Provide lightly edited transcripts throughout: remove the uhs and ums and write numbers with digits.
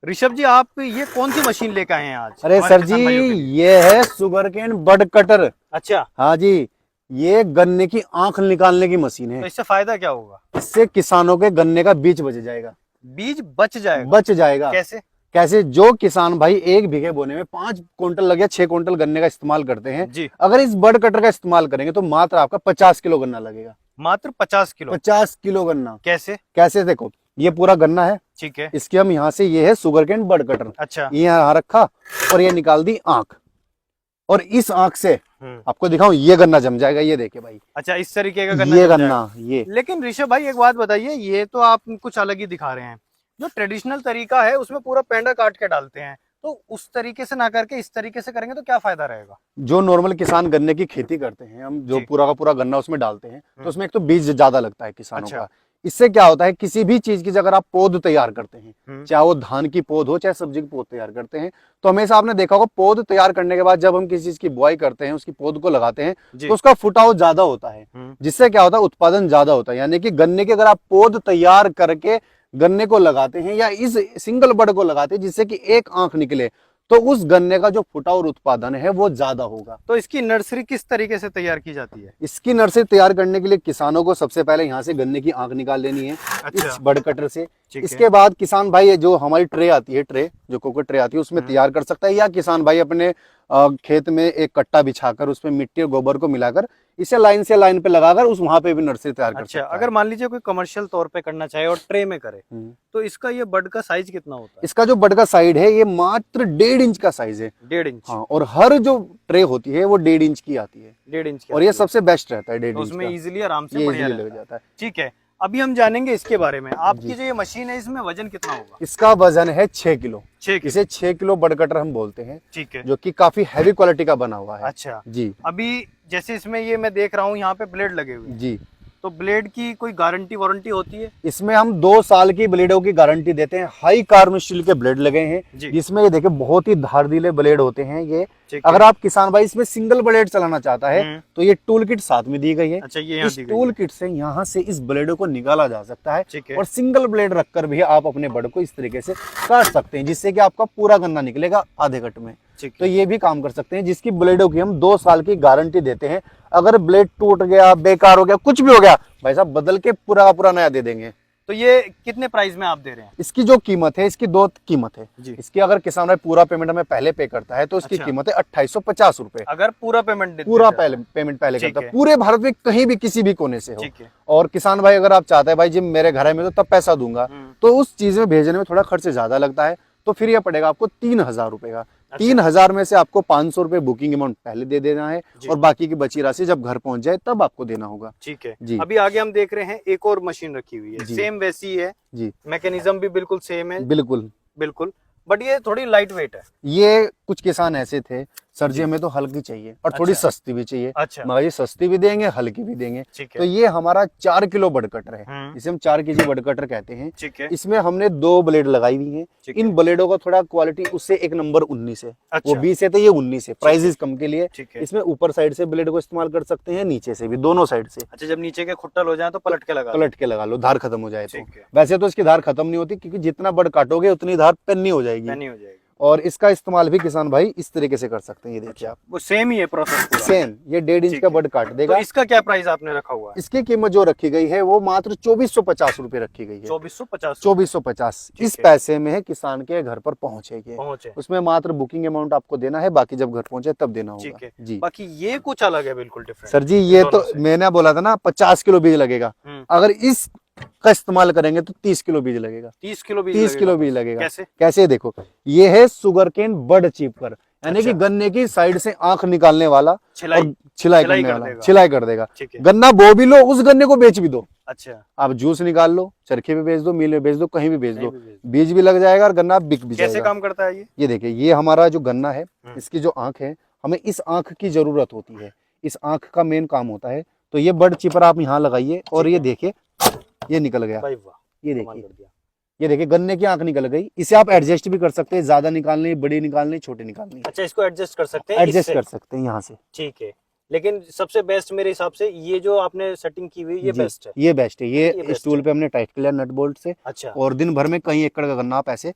ऋषभ जी, आप ये कौन सी मशीन लेकर आए हैं आज? अरे हमारे सर किसान जी, भाइयों के लिए। ये है शुगर केन बड कटर। अच्छा, हाँ जी, ये गन्ने की आंख निकालने की मशीन तो है। इससे फायदा क्या होगा? इससे किसानों के गन्ने का बीज बच जाएगा। बीज बच जाएगा? बच जाएगा। कैसे? कैसे? जो किसान भाई 1 बीघे बोने में 5 क्विंटल लगे या 6 क्विंटल गन्ने का इस्तेमाल करते हैं, जी, अगर इस बड कटर का इस्तेमाल करेंगे तो मात्र आपका 50 किलो गन्ना लगेगा। मात्र 50 किलो? 50 किलो गन्ना। कैसे? कैसे? देखो, ये पूरा गन्ना है, ठीक है। इसके हम यहाँ से, ये है शुगर केन बड कटर, अच्छा। ये यहाँ रखा और ये निकाल दी आंख, और इस आंख से आपको दिखाऊं, ये गन्ना जम जाएगा। ये देखे भाई, अच्छा, इस तरीके का गन्ना ये जम गन्ना, जाएगा। ये लेकिन ऋषभ भाई, एक बात बताइए, ये तो आप कुछ अलग ही दिखा रहे हैं। जो ट्रेडिशनल तरीका है उसमें पूरा पेंडा काट के डालते हैं, तो उस तरीके से ना करके इस तरीके से करेंगे तो क्या फायदा रहेगा? जो नॉर्मल किसान गन्ने की खेती करते हैं, हम जो जी। पूरा का पूरा गन्ना उसमें डालते हैं, तो उसमें एक तो बीज ज्यादा लगता है किसानों अच्छा। का। इससे क्या होता है, किसी भी चीज की अगर आप पौध तैयार करते हैं, चाहे वो धान की पौध हो चाहे सब्जी की पौध तैयार करते हैं, तो हमेशा आपने देखा होगा, पौध तैयार करने के बाद जब हम किसी चीज की बुआई करते हैं, उसकी पौध को लगाते हैं, जी। तो उसका फुटाव ज्यादा होता है, जिससे क्या होता है, उत्पादन ज्यादा होता है। यानी कि गन्ने के अगर आप पौध तैयार करके गन्ने को लगाते हैं या इस सिंगल बड को लगाते हैं जिससे कि एक आंख निकले, तो उस गन्ने का जो फुटाव और उत्पादन है वो ज्यादा होगा। तो इसकी नर्सरी किस तरीके से तैयार की जाती है? इसकी नर्सरी तैयार करने के लिए किसानों को सबसे पहले यहाँ से गन्ने की आंख निकाल लेनी है, अच्छा। इस बड कटर से। ठीक है। इसके बाद किसान भाई, ये जो हमारी ट्रे आती है, ट्रे जो कोकोट ट्रे आती है, उसमें तैयार कर सकता है, या किसान भाई अपने खेत में एक कट्टा बिछाकर उसमें मिट्टी और गोबर को मिलाकर इसे लाइन से लाइन पे लगाकर उस वहां पे भी नर्सरी तैयार कर अच्छा, सकता है। अगर मान लीजिए कोई कमर्शियल तौर पे करना चाहे और ट्रे में करे, तो इसका ये बड का साइज कितना होता है? इसका जो बड का साइज है, ये मात्र 1.5 इंच का साइज है। 1.5 इंच? हाँ, और हर जो ट्रे होती है वो 1.5 इंच की आती है। 1.5 इंच की और ये आती है। सबसे बेस्ट रहता है 1.5 तो इंच उसमें का। इजीली आराम से ये बढ़िया इजीली लग रहता है। जाता है। ठीक है, अभी हम जानेंगे इसके बारे में। आपकी जो ये मशीन है, इसमें वजन कितना होगा? इसका वजन है 6 किलो। 6 किलो? इसे 6 किलो बड कटर हम बोलते हैं, ठीक है। जो कि काफी हैवी क्वालिटी का बना हुआ है। अच्छा जी अभी जैसे इसमें ये मैं देख रहा हूँ, यहाँ पे ब्लेड लगे हुए हैं, जी। तो ब्लेड की कोई गारंटी वारंटी होती है? इसमें हम 2 साल की ब्लेडों की गारंटी देते हैं। हाई कार्बन स्टील के ब्लेड लगे हैं, जी। जिसमें ये देखिए बहुत ही धारदीले ब्लेड होते हैं ये। ठीक है। अगर आप किसान भाई इसमें सिंगल ब्लेड चलाना चाहता है, तो ये टूल किट साथ में दी गई है। अच्छा, ये यहाँ इस दी गई टूल है। किट से यहाँ से इस ब्लेडों को निकाला जा सकता है, ठीक है। और सिंगल ब्लेड रखकर भी आप अपने बड को इस तरीके से काट सकते हैं, जिससे कि आपका पूरा गन्ना निकलेगा आधे कट में। ठीक तो है। ये भी काम कर सकते हैं, जिसकी ब्लेडों की हम 2 साल की गारंटी देते हैं। अगर ब्लेड टूट गया, बेकार हो गया, कुछ भी हो गया, भाई साहब बदल के पूरा का पूरा नया दे देंगे। तो ये कितने प्राइस में आप दे रहे हैं? इसकी जो कीमत है, इसकी 2 कीमत है जी। इसकी। अगर किसान भाई पूरा पेमेंट हमें पहले पे करता है तो इसकी अच्छा। कीमत है 2850 रुपए। अगर पूरा पेमेंट पूरा पेमेंट पहले ठीक करता है। है, पूरे भारत में कहीं भी किसी भी कोने से हो। ठीक है। और किसान भाई अगर आप चाहते हैं भाई जी मेरे घर में तो तब पैसा दूंगा, तो उस चीज में भेजने में थोड़ा खर्च ज्यादा लगता है, तो फिर यह पड़ेगा आपको 3000 रुपए का। 3000 में से आपको 500 रुपए बुकिंग अमाउंट पहले दे देना है, और बाकी की बची राशि जब घर पहुंच जाए तब आपको देना होगा। ठीक है जी। अभी आगे हम देख रहे हैं एक और मशीन रखी हुई है, जी। सेम वैसी है जी मैकेनिज्म भी बिल्कुल सेम है। बिल्कुल बिल्कुल, बट ये थोड़ी लाइट वेट है। ये कुछ किसान ऐसे थे, सर जी हमें तो हल्की चाहिए और थोड़ी अच्छा। सस्ती भी चाहिए। अच्छा। मगर ये सस्ती भी देंगे, हल्की भी देंगे। ठीक तो है। ये हमारा 4 किलो बड कटर है, इसे हम 4 केजी बड कटर कहते हैं। ठीक है। इसमें हमने 2 ब्लेड लगाई हुई हैं। ठीक है। इन ब्लेडों का थोड़ा क्वालिटी उससे एक नंबर 19 है। अच्छा। वो 20 है तो ये 19 है, प्राइसेस कम के लिए। ठीक है। इसमें ऊपर साइड से ब्लेड को इस्तेमाल कर सकते हैं, नीचे से भी, दोनों साइड से। अच्छा, जब नीचे के खुट्टल हो जाए तो पलट के लगा पलट के लगा लो, धार खत्म हो जाए तो। ठीक है। वैसे तो इसकी धार खत्म नहीं होती, क्योंकि जितना बड काटोगे उतनी धार पेन्नी हो जाएगी। नहीं हो जाएगी। और इसका इस्तेमाल भी किसान भाई इस तरीके से कर सकते हैं। ये देखिए आप, वो सेम ही है प्रोसेस? सेम, ये 1.5 इंच का बड काट देगा। तो इसका क्या प्राइस आपने रखा हुआ है? इसकी कीमत जो रखी गई है वो मात्र 2450 रुपए रखी गई है। 2450? 2450 इस पैसे में है किसान के घर पर पहुंचेगी। पहुंचे। उसमें मात्र बुकिंग अमाउंट आपको देना है, बाकी जब घर पहुंचे तब देना होगा। ठीक है जी। बाकी ये कुछ अलग है, बिल्कुल डिफरेंट। सर जी ये तो मैंने बोला था ना 50 किलो बीज लगेगा, अगर इस का इस्तेमाल करेंगे तो 30 किलो बीज लगेगा। 30 किलो बीज 30 किलो बीज लगेगा। कैसे? कैसे? देखो, ये है शुगर केन बड चिपर, यानी कि गन्ने की साइड से आंख निकालने वाला और छिलाई करने वाला, छिलाई कर देगा। गन्ना बो भी लो, उस गन्ने को बेच भी दो। अच्छा, आप जूस निकाल लो, चरखे पे बेच दो, मिल में बेच दो, कहीं भी बेच दो, बीज भी लग जाएगा और गन्ना बिक भी जाएगा। कैसे काम करता है ये? ये देखिए, ये हमारा जो गन्ना है, इसकी जो आंख है, हमें इस आंख की जरूरत होती है, इस आंख का मेन काम होता है। तो ये बड चिपर आप यहाँ लगाइए और ये देखिए ये निकल गया। ये देखिए, ये देखिए गन्ने की आंख निकल गई। इसे आप एडजस्ट भी कर सकते हैं, ज्यादा निकालनी, बड़ी निकालनी, छोटी निकालनी। अच्छा, इसको एडजस्ट कर सकते हैं? एडजस्ट कर सकते हैं यहाँ से। ठीक है, लेकिन सबसे बेस्ट मेरे हिसाब से ये जो आपने सेटिंग की हुई ये बेस्ट है। ये बेस्ट है। ये स्टूल पे हमने टाइट कर लिया नट बोल्ट से। अच्छा। और दिन भर में कई एकड़ का गन्ना आप ऐसे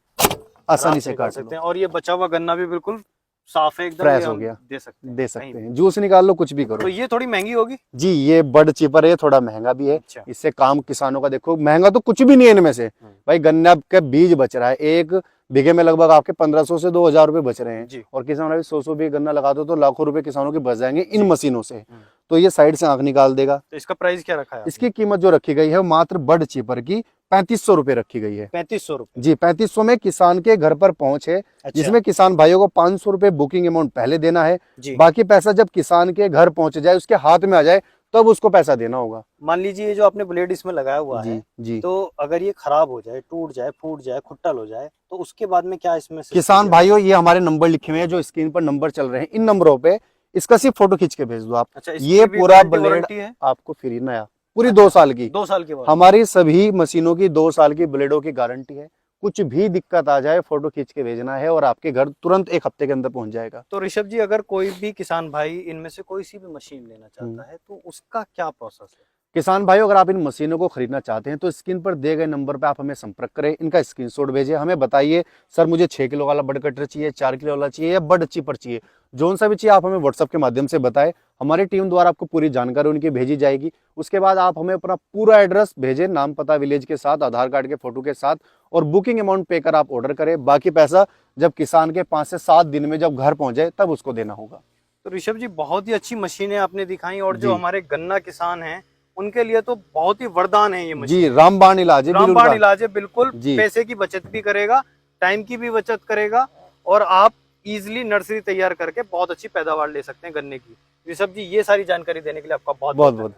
आसानी से काट सकते लो, हैं। और ये बचा हुआ गन्ना भी बिल्कुल साफ है एकदम, फ्रेश ये हो हम गया, दे सकते हैं, दे कहीं सकते भी। हैं, जूस निकाल लो, कुछ भी तो करो। ये थोड़ी महंगी होगी जी ये बड चीपर है, थोड़ा महंगा भी है। अच्छा। इससे काम किसानों का देखो, महंगा तो कुछ भी नहीं है इनमें से भाई। गन्ना के बीज बच रहा है, एक बीघे में लगभग आपके 1500 से 2000 रुपए बच रहे हैं। जी। और किसान अभी 100 बीघे गन्ना लगा दो तो लाखों रुपए किसानों के बच जाएंगे इन मशीनों से। हम्म। तो ये साइड से आंख निकाल देगा। तो इसका प्राइस क्या रखा है आपने? इसकी कीमत जो रखी गई है वो मात्र बड चीपर की 3500 रुपए रखी गई है। 3500 रुपए। जी 3500 में किसान के घर पर पहुंच है। अच्छा। जिसमें किसान भाइयों को 500 रुपए बुकिंग अमाउंट पहले देना है। जी। बाकी पैसा जब किसान के घर पहुंच जाए, उसके हाथ में आ जाए, तब उसको पैसा देना होगा। मान लीजिए ये जो आपने ब्लेड इसमें लगाया हुआ जी है, जी। तो अगर ये खराब हो जाए, टूट जाए, फूट जाए, खुट्टल हो जाए, तो उसके बाद में क्या इसमें system किसान है? भाइयों ये हमारे नंबर लिखे हुए हैं, जो स्क्रीन पर नंबर चल रहे हैं, इन नंबरों पे इसका सिर्फ फोटो खींच के भेज दो आप। अच्छा, इसकी ये भी पूरा गारंटी ब्लेड वारंटी है? आपको फ्री नया, पूरी अच्छा, 2 साल की। 2 साल के बाद? हमारी सभी मशीनों की 2 साल की ब्लेडों की गारंटी है। कुछ भी दिक्कत आ जाए, फोटो खींच के भेजना है और आपके घर तुरंत 1 हफ्ते के अंदर पहुंच जाएगा। तो ऋषभ जी, अगर कोई भी किसान भाई इनमें से कोई सी भी मशीन लेना चाहता है, तो उसका क्या प्रोसेस है? किसान भाइयों अगर आप इन मशीनों को खरीदना चाहते हैं तो स्क्रीन पर दिए गए नंबर पर आप हमें संपर्क करें, इनका स्क्रीनशॉट भेजें, हमें बताइए सर मुझे 6 किलो वाला बड कटर चाहिए, 4 किलो वाला चाहिए या बड चीपर चाहिए। जोन सा भी चाहिए आप हमें व्हाट्सएप के माध्यम से बताएं। हमारी टीम द्वारा आपको पूरी जानकारी उनकी भेजी जाएगी। उसके बाद आप हमें अपना पूरा एड्रेस भेजें, नाम पता विलेज के साथ, आधार कार्ड के फोटो के साथ, और बुकिंग अमाउंट पे कर आप ऑर्डर करें। बाकी पैसा जब किसान के 5 से 7 दिन में जब घर पहुंच जाए तब उसको देना होगा। तो ऋषभ जी, बहुत ही अच्छी मशीनें आपने दिखाई, और जो जी। हमारे गन्ना किसान हैं उनके लिए तो बहुत ही वरदान है ये मशीन। जी रामबाण इलाज है, बिल्कुल रामबाण इलाज है, बिल्कुल जी। पैसे की बचत भी करेगा, टाइम की भी बचत करेगा, और आप इजीली नर्सरी तैयार करके बहुत अच्छी पैदावार ले सकते हैं गन्ने की। ऋषभ जी, ये सारी जानकारी देने के लिए आपका बहुत बहुत बहुत